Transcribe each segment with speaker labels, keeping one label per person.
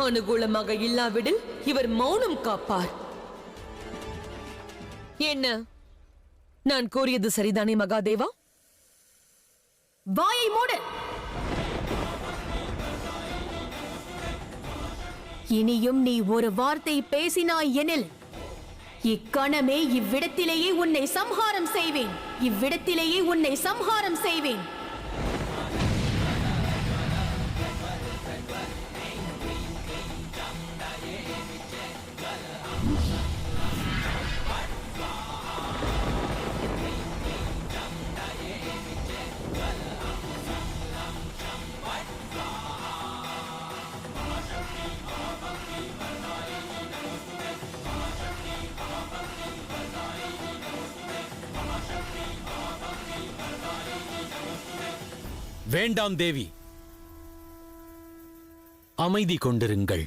Speaker 1: அனுகூலமாக இல்லாவிடில் இவர் மௌனம் காப்பார். என்ன, நான் கூறியது சரிதானே மகாதேவா?
Speaker 2: வாயை மூடு. இனியும் நீ ஒரு வார்த்தை பேசினாய் எனில் இக்கணமே இவ்விடத்திலேயே உன்னை சம்ஹாரம் செய்வேன். இவ்விடத்திலேயே உன்னை சம்ஹாரம் செய்வேன்.
Speaker 3: வேண்டாம் தேவி, அமைதி கொண்டிருங்கள்.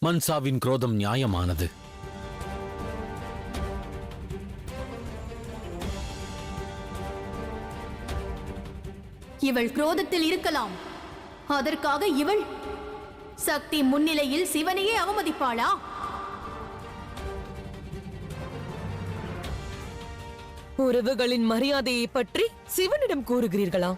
Speaker 3: மன்சாவின் குரோதம் நியாயமானது.
Speaker 2: இவள் குரோதத்தில் இருக்கலாம். அதற்காக இவள் சக்தி முன்னிலையில் சிவனையே அவமதிப்பாளா?
Speaker 1: உறவுகளின் மரியாதையை பற்றி சிவனிடம் கூறுகிறீர்களா?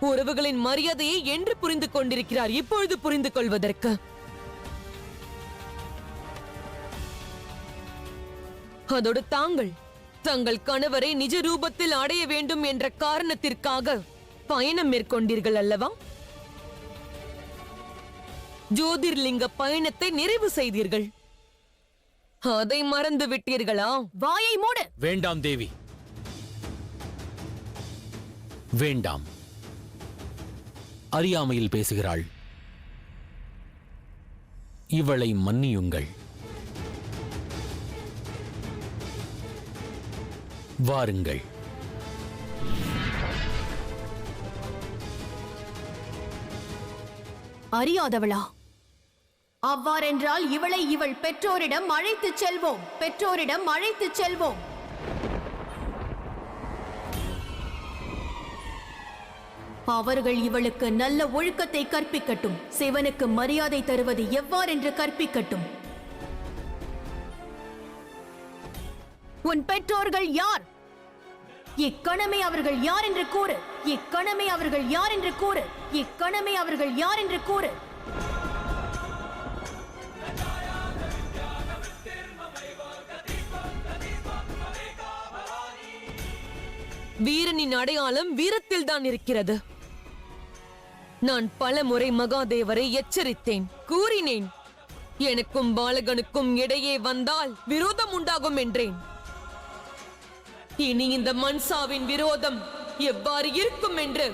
Speaker 1: உறவுகளின் மரியாதையை என்று புரிந்து கொண்டிருக்கிறார் இப்பொழுது புரிந்து கொள்வதற்கு? அதோடு தாங்கள் தங்கள் கணவரை நிஜ ரூபத்தில் அடைய வேண்டும் என்ற காரணத்திற்காக பயணம் மேற்கொண்டீர்கள் அல்லவா? ஜோதிர்லிங்க பயணத்தை நிறைவு செய்தீர்கள். அதை மறந்து விட்டீர்களா?
Speaker 2: வாயை மூடு.
Speaker 3: வேண்டாம் தேவி, வேண்டாம். அறியாமையில் பேசுகிறாள். இவளை மன்னியுங்கள். வாருங்கள்.
Speaker 2: அறியாதவளா? அவ்வாறென்றால் இவளை இவள் பெற்றோரிடம் அழைத்துச் செல்வோம். பெற்றோரிடம் அழைத்துச் செல்வோம். அவர்கள் இவளுக்கு நல்ல ஒழுக்கத்தை கற்பிக்கட்டும். சிவனுக்கு மரியாதை தருவது எவ்வாறென்று கற்பிக்கட்டும். உன் பெற்றோர்கள் யார்? இக்கணமே அவர்கள் யார் என்று கூறு. இக்கணமே அவர்கள் யார் என்று கூறு. இக்கணமே அவர்கள் யார் என்று கூறு.
Speaker 1: வீரனின் அடையாளம் வீரத்தில் தான் இருக்கிறது. நான் பல முறை மகாதேவரை எச்சரித்தேன், கூறினேன். எனக்கும் பாலகனுக்கும் இடையே வந்தால் விரோதம் உண்டாகும் என்றேன். இனி இந்த மன்சாவின் விரோதம் எவ்வாறு இருக்கும் என்று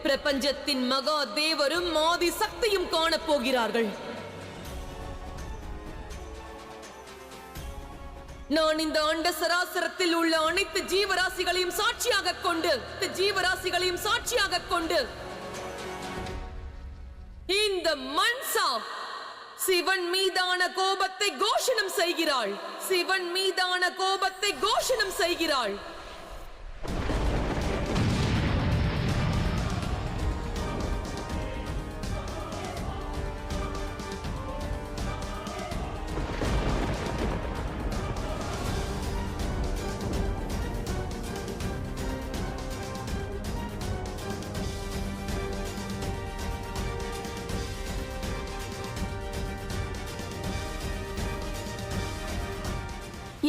Speaker 1: பிரபஞ்சத்தின் மகாதேவரும் ஆதி சக்தியும் காணப்போகிறார்கள். நான் இந்த அண்ட சராசரத்தில் உள்ள அனைத்து ஜீவராசிகளையும் சாட்சியாக கொண்டு இந்த மன்சா சிவன் மீதான கோபத்தை கோஷணம் செய்கிறாள். சிவன் மீதான கோபத்தை கோஷணம் செய்கிறாள்.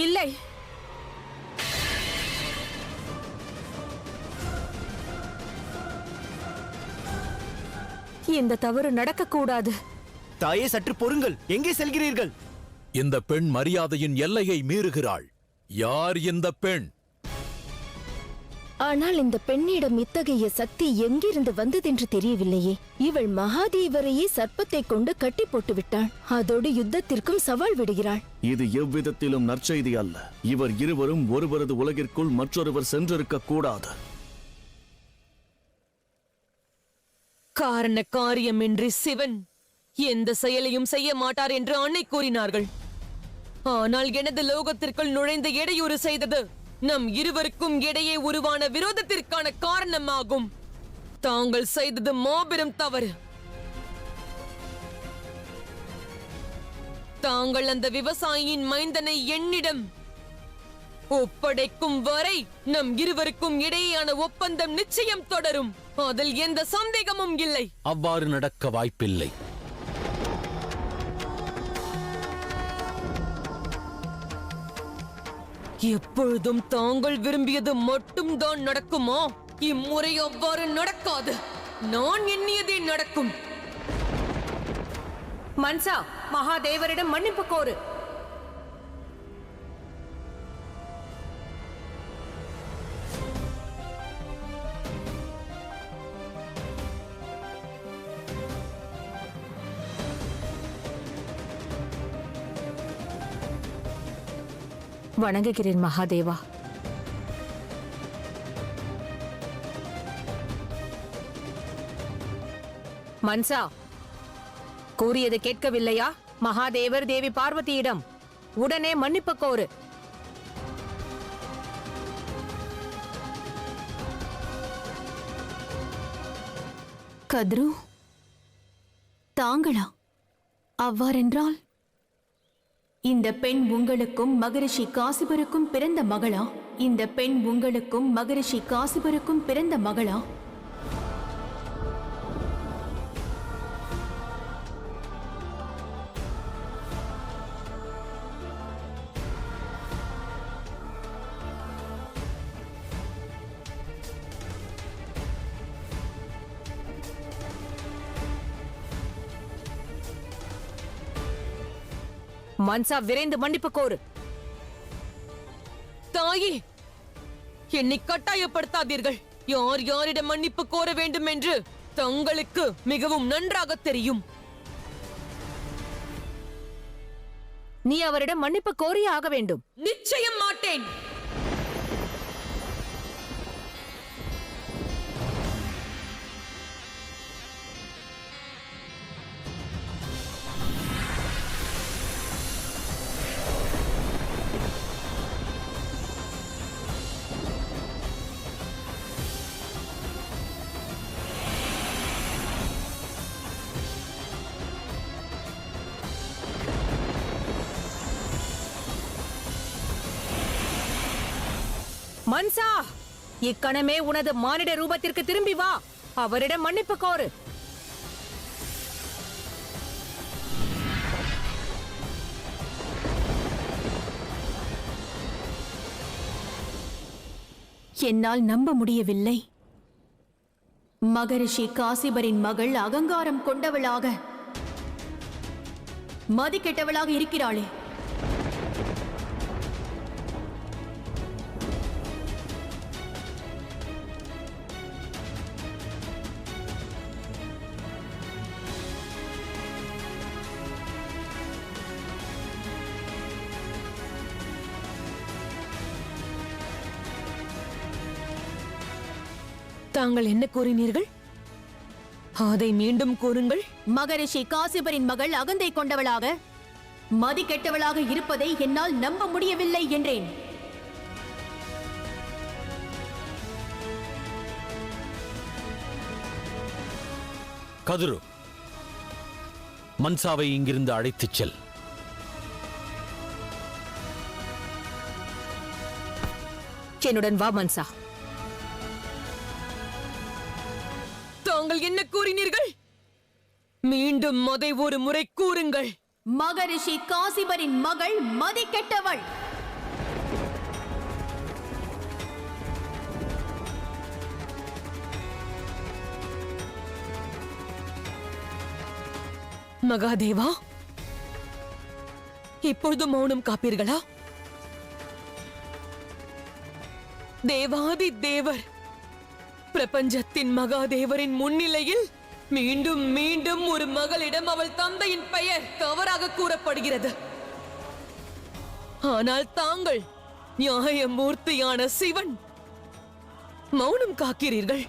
Speaker 2: இல்லை, இந்த தவறு நடக்கக்கூடாது.
Speaker 4: தாயே, சற்று பொறுங்கள். எங்கே செல்கிறீர்கள்?
Speaker 5: இந்த பெண் மரியாதையின் எல்லையை மீறுகிறாள். யார் இந்த பெண்?
Speaker 6: ஆனால் இந்த பெண்ணிடம் இத்தகைய சக்தி எங்கிருந்து வந்ததென்று தெரியவில்லையே. இவள் மகாதேவரையே சர்ப்பத்தை கொண்டு கட்டி போட்டு விட்டாள். அதோடு யுத்தத்திற்கும் சவால் விடுகிறாள்.
Speaker 4: இது எவ்விதத்திலும் நற்செய்தி அல்ல. இவர் இருவரும் ஒருவரது உலகிற்குள் மற்றொருவர் சென்றிருக்க கூடாது.
Speaker 1: காரண காரியமின்றி சிவன் எந்த செயலையும் செய்ய மாட்டார் என்று அன்னை கூறினார்கள். ஆனால் எனது லோகத்திற்குள் நுழைந்த இடையூறு செய்தது நம் இருவருக்கும் இடையே உருவான விரோதத்திற்கான காரணமாகும். தாங்கள் செய்தது மாபெரும் தவறு. தாங்கள் அந்த விவசாயியின் மைந்தனை என்னிடம் ஒப்படைக்கும் வரை நம் இருவருக்கும் இடையேயான ஒப்பந்தம் நிச்சயம் தொடரும். அதில் எந்த சந்தேகமும் இல்லை.
Speaker 3: அவ்வாறு நடக்க வாய்ப்பில்லை.
Speaker 1: எப்பொழுதும் தாங்கள் விரும்பியது மட்டும்தான் நடக்குமா? இம்முறை அவ்வாறு நடக்காது. நான் எண்ணியதே நடக்கும்.
Speaker 2: மன்சா, மகாதேவரிடம் மன்னிப்பு கோரு. வணங்குகிறேன் மகாதேவா. மன்சா, கூறியது கேட்கவில்லையா? மகாதேவர் தேவி பார்வதியிடம் உடனே மன்னிப்பு கோரு.
Speaker 6: கத்ரு, தாங்களா? அவ்வாறென்றால்
Speaker 2: இந்த பெண் உங்களுக்கும் மகரிஷி காசிபருக்கும் பிறந்த மகளா? இந்த பெண் உங்களுக்கும் மகரிஷி காசிபருக்கும் பிறந்த மகளா? மன்சா, விரைந்து மன்னிப்பு கோரு.
Speaker 1: தாயே, என்னை கட்டாயப்படுத்தாதீர்கள். யார் யாரிடம் மன்னிப்பு கோர வேண்டும் என்று தங்களுக்கு மிகவும் நன்றாக தெரியும்.
Speaker 2: நீ அவரிடம் மன்னிப்பு கோரியே ஆக வேண்டும்.
Speaker 1: நிச்சயம் மாட்டேன்.
Speaker 2: மன்சா, இக்கணமே உனது மானிட ரூபத்திற்கு திரும்பி வா. அவரிடம் மன்னிப்பு கோரு. என்னால் நம்ப முடியவில்லை. மகரிஷி காசிபரின் மகள் அகங்காரம் கொண்டவளாக, மதி கெட்டவளாக இருக்கிறாளே.
Speaker 1: தாங்கள் என்ன கூறினீர்கள்? அதை மீண்டும் கூறுங்கள்.
Speaker 2: மகரிஷி காசிபரின் மகள் அகந்தை கொண்டவளாக, மதி கெட்டவளாக இருப்பதை என்னால் நம்ப முடியவில்லை என்றேன்.
Speaker 3: கதுரு, மன்சாவை இங்கிருந்து அழைத்துச் செல்.
Speaker 2: என்னுடன் வா மன்சா.
Speaker 1: தாங்கள் என்ன கூறினீர்கள்? மீண்டும் அதை ஒரு முறை கூறுங்கள்.
Speaker 2: மகரிஷி காசிபரின் மகள் மதி கெட்டவள்.
Speaker 1: மகாதேவா, இப்பொழுது மௌனம் காப்பீர்களா? தேவாதி தேவர், பிரபஞ்சத்தின் மகாதேவரின் முன்னிலையில் மீண்டும் மீண்டும் ஒரு மகளிடம் அவள் தந்தையின் பெயர் தவறாக கூறப்படுகிறது. ஆனால் தாங்கள் நியாயமூர்த்தியான சிவன் மௌனம் காக்கிறீர்கள்.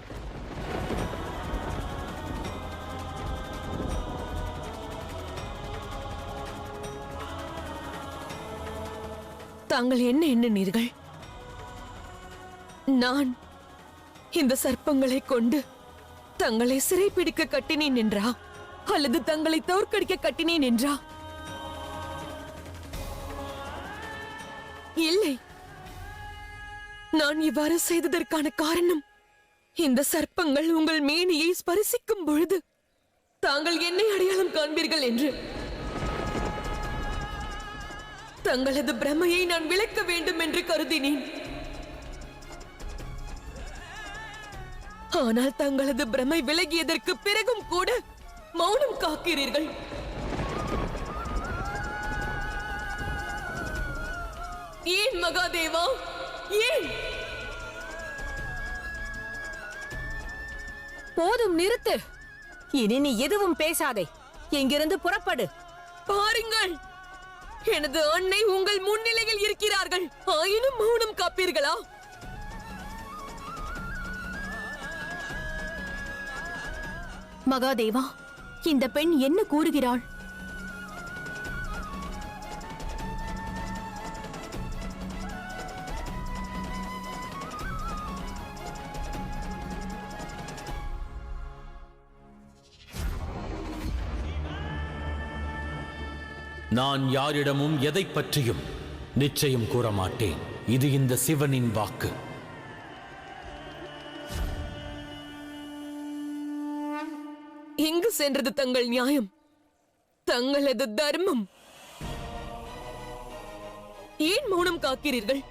Speaker 1: தாங்கள் என்ன எண்ணினீர்கள்? நான் இந்த சர்ப்பங்களை கொண்டு தங்களை சிறைப்பிடிக்க கட்டினேன் என்றா, அல்லது தங்களை தோற்கடிக்க கட்டினேன் என்றா? இல்லை, நான் இவ்வாறு செய்ததற்கான காரணம், இந்த சர்ப்பங்கள் உங்கள் மேனியை ஸ்பரிசிக்கும் பொழுது தாங்கள் என்னை அடையாளம் காண்பீர்கள் என்று. தங்களது பிரமையை நான் விளக்க வேண்டும் என்று கருதினேன். ஆனால் தங்களது பிரமை விலகியதற்கு பிறகும் கூட மௌனம் காக்கிறீர்கள். ஏன் மகாதேவா, ஏன்?
Speaker 7: போதும், நிறுத்து. இனி நீ எதுவும் பேசாதே. இங்கிருந்து புறப்படு.
Speaker 1: பாருங்கள், எனது அன்னை உங்கள் முன்னிலையில் இருக்கிறார்கள், ஆயினும் மௌனம் காப்பீர்களா?
Speaker 2: மகாதேவா, இந்த பெண் என்ன கூறுகிறாள்?
Speaker 3: நான் யாரிடமும் எதைப் பற்றியும் நிச்சயம் கூற மாட்டேன். இது இந்த சிவனின் வாக்கு.
Speaker 1: எங்கு சென்றது தங்கள் நியாயம், தங்களது தர்மம்? ஏன் மௌனம் காக்கிறீர்கள்?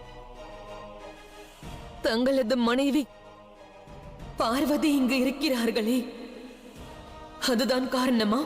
Speaker 1: தங்களது மனைவி பார்வதி இங்கு இருக்கிறார்களே, அதுதான் காரணமா?